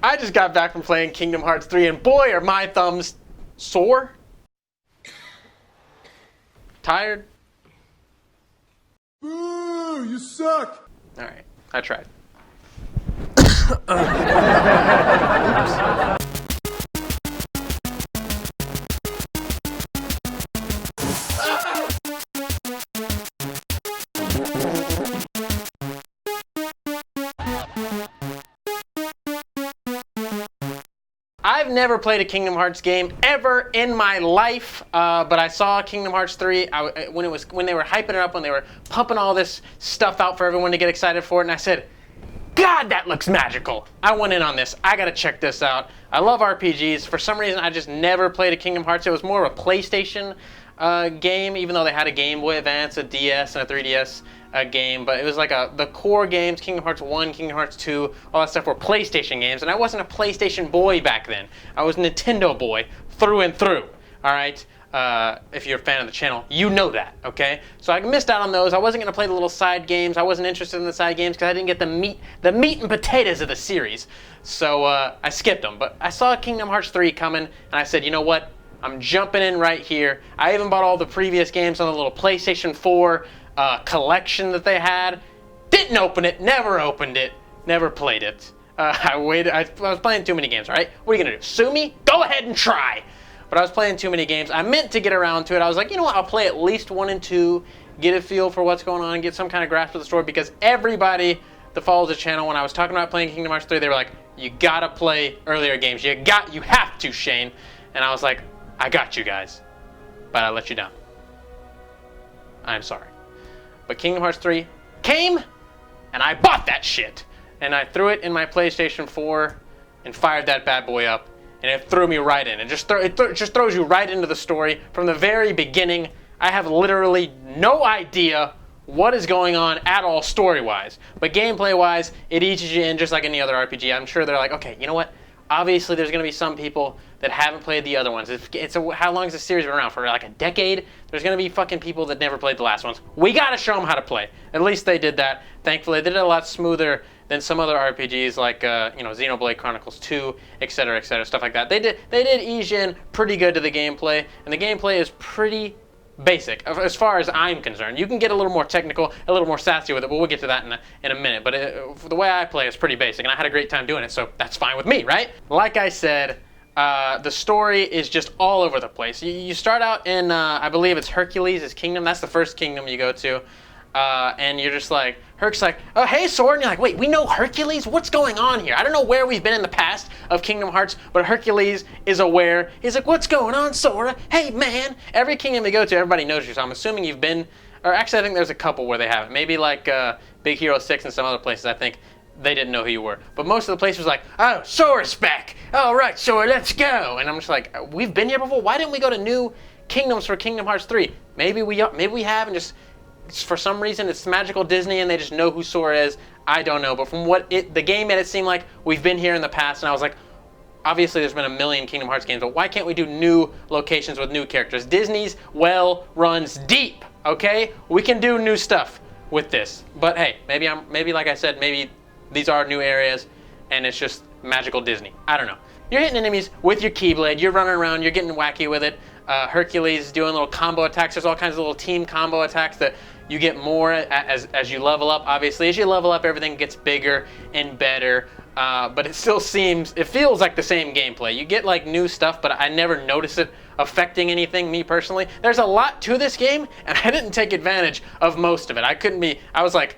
I just got back from playing Kingdom Hearts 3, and boy, are my thumbs sore. Tired? Boo! You suck! Alright, I tried. I've never played a Kingdom Hearts game ever in my life, but I saw Kingdom Hearts 3 when they were hyping it up, when they were pumping all this stuff out for everyone to get excited for it, and I said, God, that looks magical. I went in on this. I gotta check this out. I love RPGs. For some reason, I just never played a Kingdom Hearts. It was more of a PlayStation game, even though they had a Game Boy Advance, a DS, and a 3DS game. But it was like the core games, Kingdom Hearts 1, Kingdom Hearts 2, all that stuff were PlayStation games. And I wasn't a PlayStation boy back then. I was a Nintendo boy through and through. All right? If you're a fan of the channel, you know that, okay? So I missed out on those. I wasn't going to play the little side games. I wasn't interested in the side games because I didn't get the meat and potatoes of the series. So I skipped them. But I saw Kingdom Hearts 3 coming, and I said, you know what? I'm jumping in right here. I even bought all the previous games on the little PlayStation 4 collection that they had. Didn't open it, never opened it, never played it. I was playing too many games, all right? What are you going to do? Sue me? Go ahead and try. But I was playing too many games. I meant to get around to it. I was like, you know what? I'll play at least 1 and 2, get a feel for what's going on, get some kind of grasp of the story, because everybody that follows the channel, when I was talking about playing Kingdom Hearts 3, they were like, you gotta play earlier games. You have to, Shane. And I was like, I got you guys, but I let you down. I'm sorry. But Kingdom Hearts 3 came, and I bought that shit. And I threw it in my PlayStation 4 and fired that bad boy up. And it threw me right in. It just throws you right into the story from the very beginning. I have literally no idea what is going on at all story-wise. But gameplay-wise, it eases you in just like any other RPG. I'm sure they're like, okay, you know what? Obviously, there's going to be some people that haven't played the other ones. How long has this series been around? For like a decade? There's going to be fucking people that never played the last ones. We got to show them how to play. At least they did that. Thankfully, they did it a lot smoother than some other RPGs like Xenoblade Chronicles 2, etc., stuff like that. They did ease in pretty good to the gameplay, and the gameplay is pretty basic as far as I'm concerned. You can get a little more technical, a little more sassy with it, but we'll get to that in a minute. But the way I play is pretty basic, and I had a great time doing it, so that's fine with me, right? Like I said, the story is just all over the place. You start out in, I believe it's Hercules' kingdom. That's the first kingdom you go to. And you're just like, Herc's like, oh, hey, Sora. And you're like, wait, we know Hercules? What's going on here? I don't know where we've been in the past of Kingdom Hearts, but Hercules is aware. He's like, what's going on, Sora? Hey, man. Every kingdom you go to, everybody knows you. So I'm assuming you've been, or actually, I think there's a couple where they haven't. Maybe like Big Hero 6 and some other places, I think they didn't know who you were. But most of the places was like, oh, Sora's back. All right, Sora, let's go. And I'm just like, we've been here before? Why didn't we go to new kingdoms for Kingdom Hearts 3? Maybe we have, and just for some reason it's magical Disney and they just know who Sora is. I don't know, but from what the game made it seem like we've been here in the past, and I was like, obviously there's been a million Kingdom Hearts games, but why can't we do new locations with new characters? Disney's well runs deep, okay? We can do new stuff with this. But hey, maybe like I said, maybe these are new areas and it's just magical Disney. I don't know. You're hitting enemies with your keyblade, you're running around, you're getting wacky with it. Hercules doing little combo attacks. There's all kinds of little team combo attacks that you get more as you level up. Obviously, as you level up, everything gets bigger and better. But it feels like the same gameplay. You get like new stuff, but I never notice it affecting anything, me personally. There's a lot to this game, and I didn't take advantage of most of it. I was like,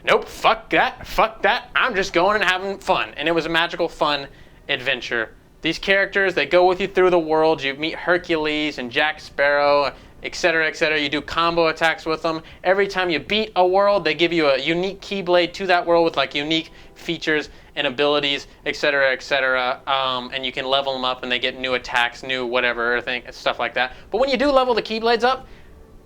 nope, fuck that. I'm just going and having fun. And it was a magical, fun adventure. These characters, they go with you through the world. You meet Hercules and Jack Sparrow, etc. You do combo attacks with them. Every time you beat a world, they give you a unique keyblade to that world with like unique features and abilities, etc. And you can level them up and they get new attacks, new whatever, stuff like that. But when you do level the keyblades up,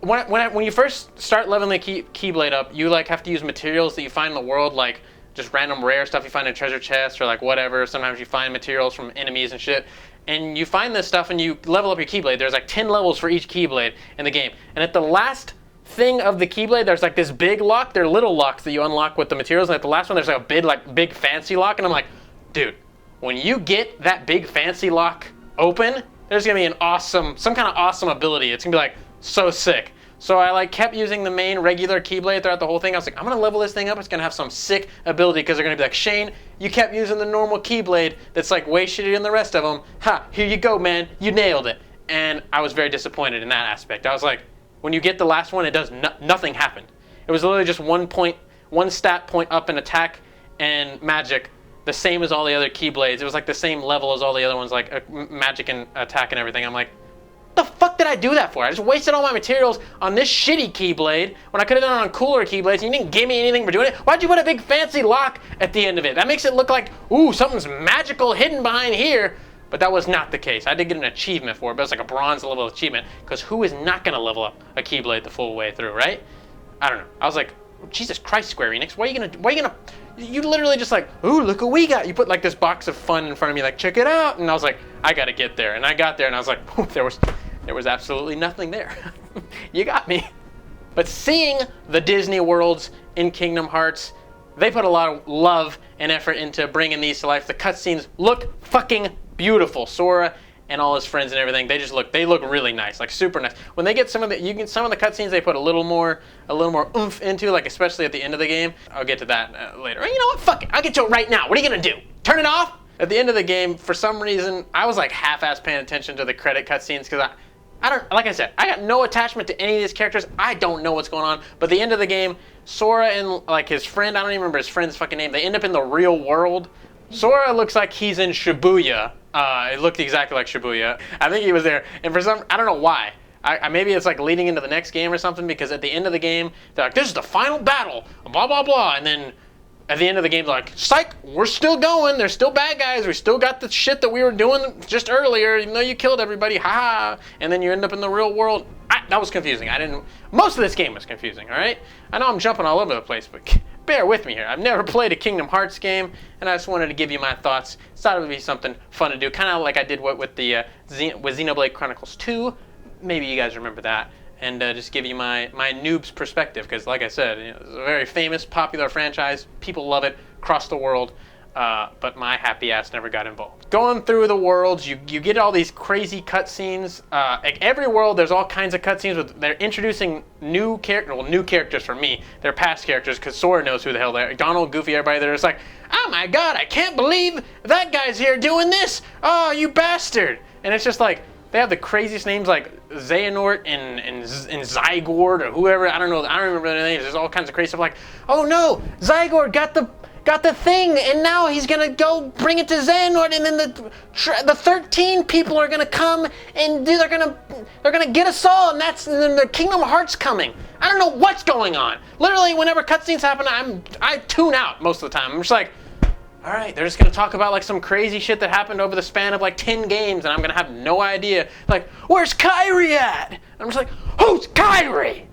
when you first start leveling the keyblade up, you like have to use materials that you find in the world, like just random rare stuff you find in treasure chests or like whatever. Sometimes you find materials from enemies and shit. And you find this stuff and you level up your keyblade. There's like 10 levels for each keyblade in the game. And at the last thing of the keyblade, there's like this big lock. They're little locks that you unlock with the materials. And at the last one, there's like a big fancy lock. And I'm like, dude, when you get that big fancy lock open, there's gonna be some kind of awesome ability. It's gonna be like so sick. So I like kept using the main regular keyblade throughout the whole thing. I was like, I'm gonna level this thing up. It's gonna have some sick ability because they're gonna be like, Shane, you kept using the normal keyblade that's like way shittier than the rest of them. Ha, here you go, man. You nailed it. And I was very disappointed in that aspect. I was like, when you get the last one, it does nothing happened. It was literally just one stat point up in attack and magic, the same as all the other keyblades. It was like the same level as all the other ones, like magic and attack and everything. I'm like, the fuck did I do that for? I just wasted all my materials on this shitty keyblade when I could have done it on cooler keyblades. You didn't give me anything for doing it. Why'd you put a big fancy lock at the end of it? That makes it look like, ooh, something's magical hidden behind here. But that was not the case. I did get an achievement for it, but it's like a bronze level achievement, because who is not gonna level up a keyblade the full way through, right? I don't know. I was like, Jesus Christ, Square Enix, why are you gonna, you literally just like, ooh, look what we got. You put like this box of fun in front of me, like, check it out. And I was like, I gotta get there. And I got there and I was like, there was absolutely nothing there. You got me. But seeing the Disney worlds in Kingdom Hearts, they put a lot of love and effort into bringing these to life. The cutscenes look fucking beautiful. Sora and all his friends and everything, they look really nice, like super nice. When they get some of the cutscenes, they put a little more oomph into, like especially at the end of the game. I'll get to that later. You know what? Fuck it. I'll get to it right now. What are you gonna do? Turn it off? At the end of the game, for some reason, I was like half-ass paying attention to the credit cutscenes because I don't, like I said, I got no attachment to any of these characters. I don't know what's going on. But at the end of the game, Sora and like his friend, I don't even remember his friend's fucking name. They end up in the real world. Sora looks like he's in Shibuya. It looked exactly like Shibuya. I think he was there. And for some, I don't know why. Maybe it's like leading into the next game or something, because at the end of the game, they're like, this is the final battle, blah, blah, blah. And then at the end of the game, they're like, psych, we're still going. There's still bad guys. We still got the shit that we were doing just earlier, even though you killed everybody. Ha ha. And then you end up in the real world. That was confusing. Most of this game was confusing, all right? I know I'm jumping all over the place, but bear with me here. I've never played a Kingdom Hearts game, and I just wanted to give you my thoughts. Thought it would be something fun to do, kind of like I did with Xenoblade Chronicles 2. Maybe you guys remember that. And just give you my noob's perspective, because like I said, it's a very famous, popular franchise. People love it across the world, but my happy ass never got involved. Going through the worlds, you get all these crazy cutscenes. Like every world, there's all kinds of cutscenes. They're introducing new characters for me. They're past characters, because Sora knows who the hell they are. Donald, Goofy, everybody there. It's like, oh my god, I can't believe that guy's here doing this. Oh, you bastard. And it's just like, they have the craziest names like Xehanort and Zygord or whoever. I don't know. I don't remember their names. There's all kinds of crazy stuff like, oh no, Zygord got the thing, and now he's gonna go bring it to Xehanort, and then the 13 people are gonna come and they're gonna get us all, and then the Kingdom Hearts coming. I don't know what's going on. Literally, whenever cutscenes happen, I tune out most of the time. I'm just like, all right, they're just gonna talk about like some crazy shit that happened over the span of like 10 games, and I'm gonna have no idea. Like, where's Kairi at? And I'm just like, who's Kairi?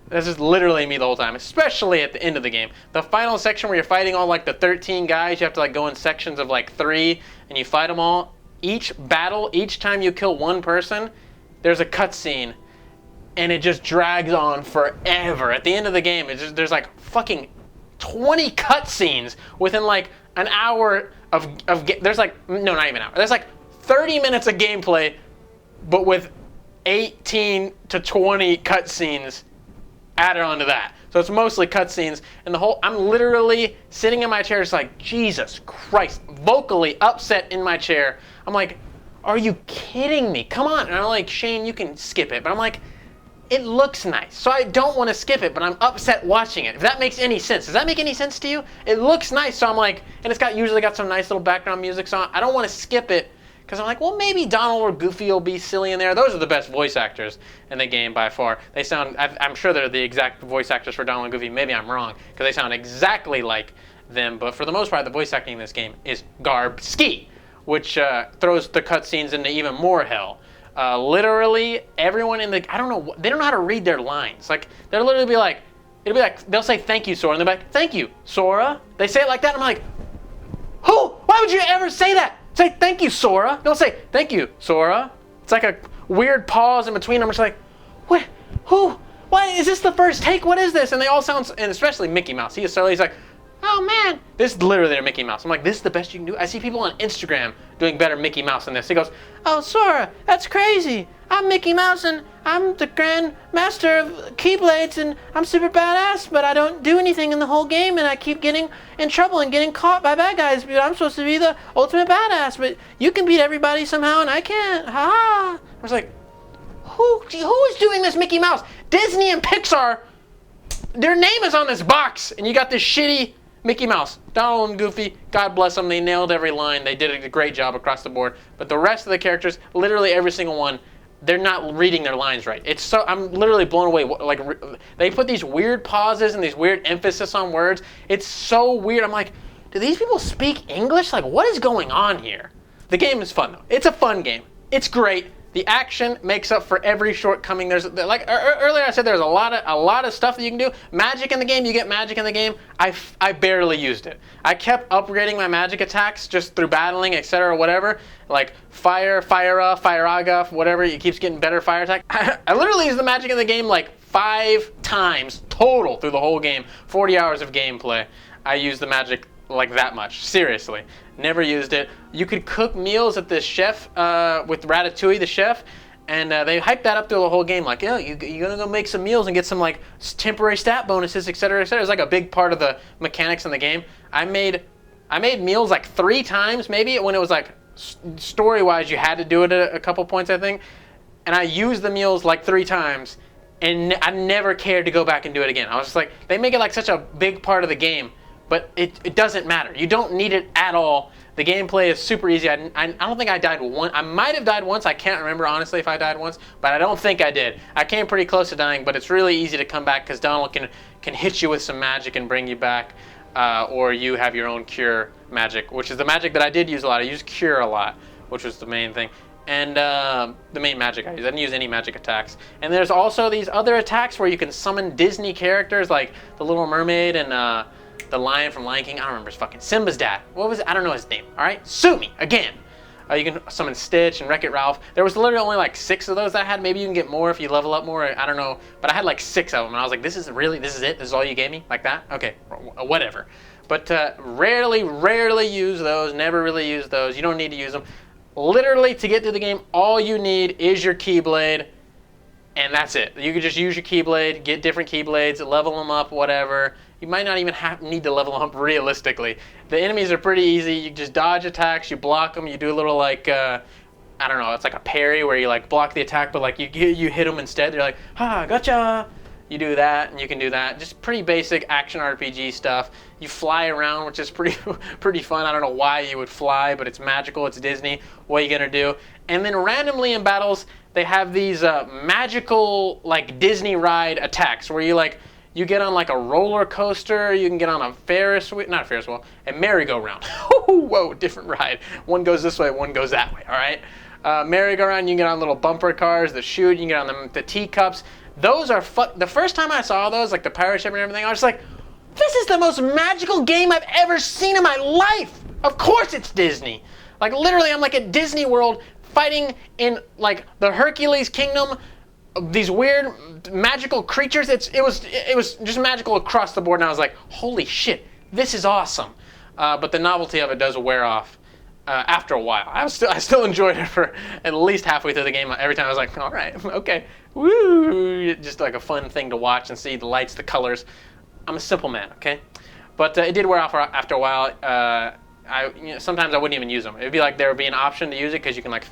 This is literally me the whole time, especially at the end of the game. The final section where you're fighting all like the 13 guys, you have to like go in sections of like 3, and you fight them all. Each battle, each time you kill one person, there's a cutscene, and it just drags on forever. At the end of the game, there's like fucking 20 cutscenes within like an hour of there's like, no, not even an hour. There's like 30 minutes of gameplay, but with 18 to 20 cutscenes added onto that. So it's mostly cutscenes, and I'm literally sitting in my chair just like, Jesus Christ, vocally upset in my chair. I'm like, are you kidding me? Come on. And I'm like, Shane, you can skip it. But I'm like, it looks nice, so I don't want to skip it, but I'm upset watching it. If that makes any sense. Does that make any sense to you? It looks nice, so I'm like, and it's usually got some nice little background music, so I don't want to skip it, because I'm like, well, maybe Donald or Goofy will be silly in there. Those are the best voice actors in the game by far. They sound, I'm sure they're the exact voice actors for Donald and Goofy. Maybe I'm wrong, because they sound exactly like them, but for the most part, the voice acting in this game is garb ski, which throws the cutscenes into even more hell. Literally everyone in the, I don't know, they don't know how to read their lines. Like, they'll literally be like, they'll say, thank you, Sora, and they'll be like, thank you, Sora. They say it like that, and I'm like, who? Why would you ever say that? Say, thank you, Sora. Don't say, thank you, Sora. It's like a weird pause in between them. It's like, what? Who? Why is this the first take? What is this? And they all sound, and especially Mickey Mouse. He is so, he's like, oh man, this is literally their Mickey Mouse. I'm like, this is the best you can do? I see people on Instagram doing better Mickey Mouse than this. He goes, oh, Sora, that's crazy. I'm Mickey Mouse and I'm the Grand Master of Keyblades and I'm super badass, but I don't do anything in the whole game and I keep getting in trouble and getting caught by bad guys, but I'm supposed to be the ultimate badass, but you can beat everybody somehow and I can't. Ha ha. I was like, who is doing this Mickey Mouse? Disney and Pixar, their name is on this box and you got this shitty Mickey Mouse. Donald and Goofy, God bless them, they nailed every line. They did a great job across the board. But the rest of the characters, literally every single one, they're not reading their lines right. It's so, I'm literally blown away. Like, they put these weird pauses and these weird emphasis on words. It's so weird. I'm like, do these people speak English? Like, what is going on here? The game is fun though. It's a fun game. It's great. The action makes up for every shortcoming. There's like earlier I said, there's a lot of stuff that you can do. Magic in the game, you get magic in the game. I barely used it. I kept upgrading my magic attacks just through battling, etc., whatever. Like fire, fire-aga, whatever. It keeps getting better fire attack. I literally used the magic in the game like 5 times total through the whole game. 40 hours of gameplay. I used the magic like that much. Seriously. Never used it. You could cook meals at the chef, with Ratatouille, the chef, and they hyped that up through the whole game. Like, oh, you're gonna go make some meals and get some like temporary stat bonuses, etc., etc. It's like a big part of the mechanics in the game. I made meals like 3 times, maybe, when it was like story-wise, you had to do it at a couple points, I think. And I used the meals like 3 times, and I never cared to go back and do it again. I was just like, they make it like such a big part of the game. But it doesn't matter. You don't need it at all. The gameplay is super easy. I don't think I died once. I might have died once. I can't remember, honestly, if I died once. But I don't think I did. I came pretty close to dying, but it's really easy to come back because Donald can hit you with some magic and bring you back. Or you have your own cure magic, which is the magic that I did use a lot. I used cure a lot, which was the main thing. And the main magic I used. I didn't use any magic attacks. And there's also these other attacks where you can summon Disney characters like the Little Mermaid and the lion from Lion King. I don't remember his fucking Simba's dad. What was it? I don't know his name. All right, sue me again. You can summon Stitch and Wreck-It Ralph. There was literally only like 6 of those that I had. Maybe you can get more if you level up more. I don't know, but I had like 6 of them, and I was like, this is it. This is all you gave me, like that? Okay, whatever. But rarely use those. Never really use those. You don't need to use them. Literally, to get through the game, all you need is your Keyblade, and that's it. You can just use your Keyblade, get different Keyblades, level them up, whatever. You might not even need to level them up realistically. The enemies are pretty easy. You just dodge attacks, you block them, you do a little like, I don't know, it's like a parry where you like block the attack, but like you hit them instead. You're like, ha, gotcha. You do that, and you can do that. Just pretty basic action RPG stuff. You fly around, which is pretty fun. I don't know why you would fly, but it's magical. It's Disney. What are you gonna do? And then randomly in battles, they have these magical like Disney ride attacks where you get on like a roller coaster. You can get on a a merry-go-round. Whoa, different ride. One goes this way, one goes that way. All right. Merry-go-round. You can get on little bumper cars that shoot. You can get on the teacups. Those are the first time I saw those, like the pirate ship and everything, I was like, this is the most magical game I've ever seen in my life. Of course it's Disney. Like literally, I'm like at Disney World fighting in like the Hercules Kingdom, these weird magical creatures. It was just magical across the board, and I was like, holy shit, this is awesome. But the novelty of it does wear off after a while. I still enjoyed it for at least halfway through the game. Every time I was like, all right, okay, woo, just like a fun thing to watch and see the lights, the colors. I'm a simple man, okay? But it did wear off after a while. Sometimes I wouldn't even use them. It'd be like there would be an option to use it because you can like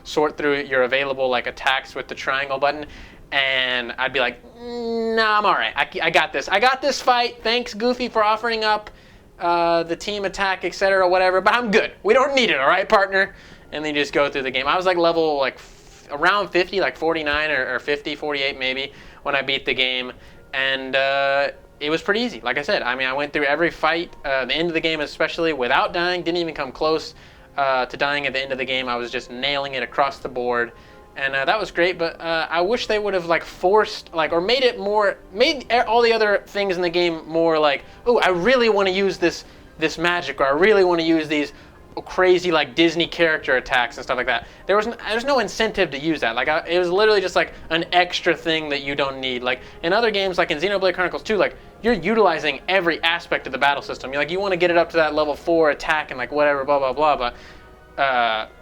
sort through your available like attacks with the triangle button, and I'd be like, nah, I'm all right. I got this. I got this fight. Thanks, Goofy, for offering up the team attack, etc., whatever. But I'm good. We don't need it, all right, partner? And then you just go through the game. I was like level like around 50, like 49 or 50, 48 maybe when I beat the game, and it was pretty easy. Like I said, I mean, I went through every fight, the end of the game especially, without dying. Didn't even come close to dying at the end of the game. I was just nailing it across the board, and that was great. But I wish they would have like forced, like, or made all the other things in the game more like, oh, I really want to use this magic, or I really want to use these crazy like Disney character attacks and stuff like that. There's no incentive to use that. Like it was literally just like an extra thing that you don't need. Like in other games, like in Xenoblade Chronicles 2, like you're utilizing every aspect of the battle system. You're like, you want to get it up to that level 4 attack and like whatever, blah, blah, blah, but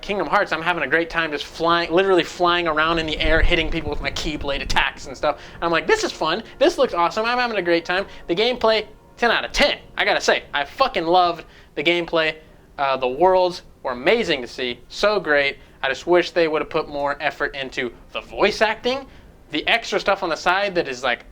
Kingdom Hearts, I'm having a great time just flying, literally flying around in the air, hitting people with my keyblade attacks and stuff. And I'm like, this is fun. This looks awesome. I'm having a great time. The gameplay, 10 out of 10. I gotta say, I fucking loved the gameplay. The worlds were amazing to see. So great. I just wish they would have put more effort into the voice acting. The extra stuff on the side that is like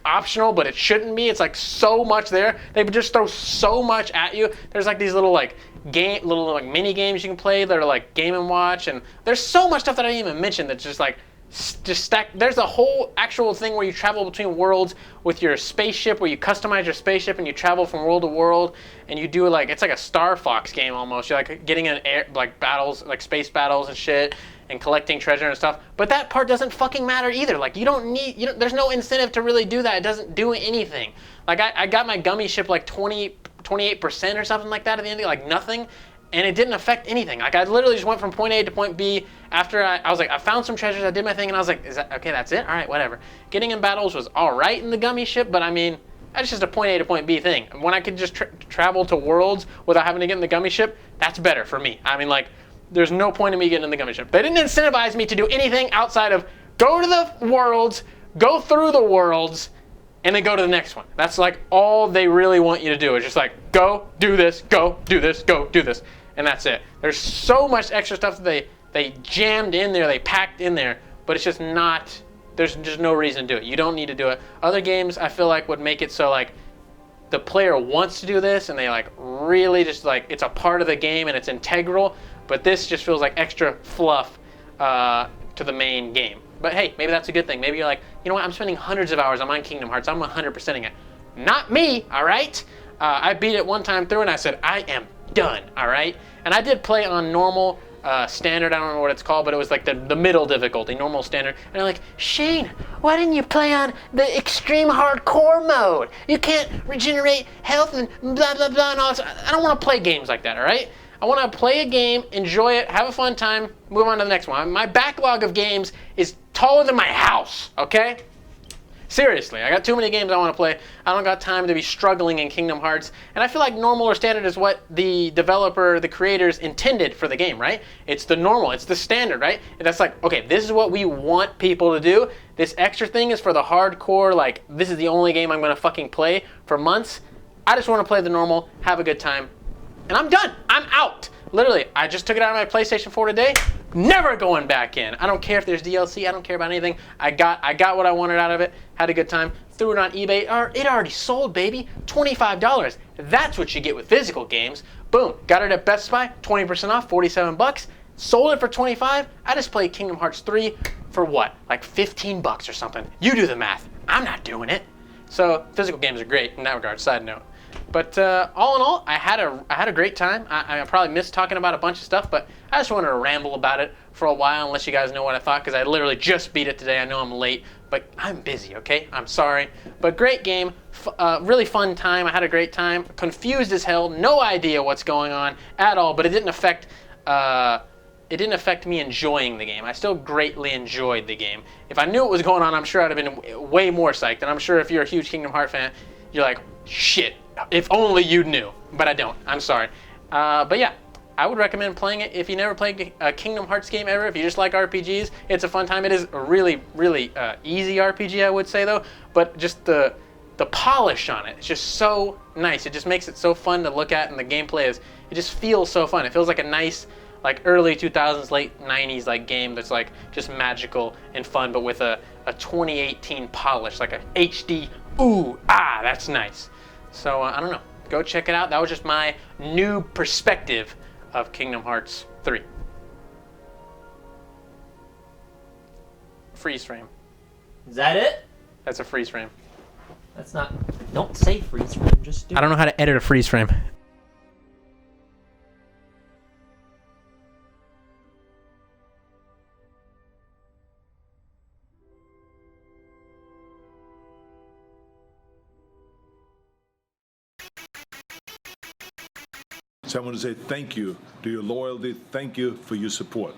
optional, but it shouldn't be. It's like so much there. They would just throw so much at you. There's like these little like mini games you can play that are like Game and Watch, and there's so much stuff that I didn't even mention that's just like stacked. There's a whole actual thing where you travel between worlds with your spaceship, where you customize your spaceship and you travel from world to world, and you do like, it's like a Star Fox game almost. You're like getting in air, like battles, like space battles and shit, and collecting treasure and stuff. But that part doesn't fucking matter either. Like you don't need, there's no incentive to really do that. It doesn't do anything. Like I got my gummy ship like 28% or something like that at the end of it, like nothing, and it didn't affect anything. Like I literally just went from point A to point B after I was like, I found some treasures, I did my thing, and I was like, is that okay? That's it? All right, whatever. Getting in battles was all right in the gummy ship, but I mean, that's just a point A to point B thing. And when I could just travel to worlds without having to get in the gummy ship, that's better for me. I mean, like, there's no point in me getting in the gummy ship. They didn't incentivize me to do anything outside of go to the worlds, go through the worlds, and then go to the next one. That's like all they really want you to do. It's just like, go, do this, go, do this, go, do this. And that's it. There's so much extra stuff that they jammed in there, they packed in there, but it's just not, there's just no reason to do it. You don't need to do it. Other games, I feel like, would make it so like the player wants to do this and they like really just like, it's a part of the game and it's integral, but this just feels like extra fluff to the main game. But hey, maybe that's a good thing. Maybe you're like, you know what, I'm spending hundreds of hours on Kingdom Hearts. I'm 100%ing it. Not me, all right? I beat it one time through and I said, I am done, all right? And I did play on normal, standard, I don't know what it's called, but it was like the middle difficulty, normal, standard. And they're like, Shane, why didn't you play on the extreme hardcore mode? You can't regenerate health and blah, blah, blah, and all this. I don't want to play games like that, all right? I want to play a game, enjoy it, have a fun time, move on to the next one. My backlog of games is taller than my house, okay? Seriously, I got too many games I want to play. I don't got time to be struggling in Kingdom Hearts. And I feel like normal or standard is what the developer, the creators intended for the game, right? It's the normal, it's the standard, right? And that's like, okay, this is what we want people to do. This extra thing is for the hardcore, like, this is the only game I'm going to fucking play for months. I just want to play the normal, have a good time, and I'm done. I'm out. Literally, I just took it out of my PlayStation 4 today. Never going back in. I don't care if there's DLC. I don't care about anything. I got what I wanted out of it. Had a good time. Threw it on eBay. It already sold, baby. $25. That's what you get with physical games. Boom. Got it at Best Buy. 20% off. 47 bucks. Sold it for 25. I just played Kingdom Hearts 3 for what? Like 15 bucks or something. You do the math. I'm not doing it. So physical games are great in that regard. Side note. But all in all, I had a great time. I probably missed talking about a bunch of stuff, but I just wanted to ramble about it for a while and let you guys know what I thought, because I literally just beat it today. I know I'm late, but I'm busy, okay? I'm sorry. But great game, really fun time. I had a great time. Confused as hell, no idea what's going on at all, but it didn't affect me enjoying the game. I still greatly enjoyed the game. If I knew what was going on, I'm sure I'd have been way more psyched. And I'm sure if you're a huge Kingdom Hearts fan, you're like, shit, if only you knew. But I don't. I'm sorry. But yeah, I would recommend playing it if you never played a Kingdom Hearts game ever. If you just like RPGs, it's a fun time. It is a really, really easy RPG, I would say, though. But just the polish on it, it's just so nice. It just makes it so fun to look at, and the gameplay it just feels so fun. It feels like a nice, like early 2000s, late 90s like game that's like just magical and fun, but with a 2018 polish, like a HD. Ooh, that's nice. So I don't know. Go check it out. That was just my new perspective of Kingdom Hearts 3. Freeze frame. Is that it? That's a freeze frame. That's not. Don't say freeze frame. Just do. I don't know how to edit a freeze frame. So I want to say thank you to your loyalty. Thank you for your support.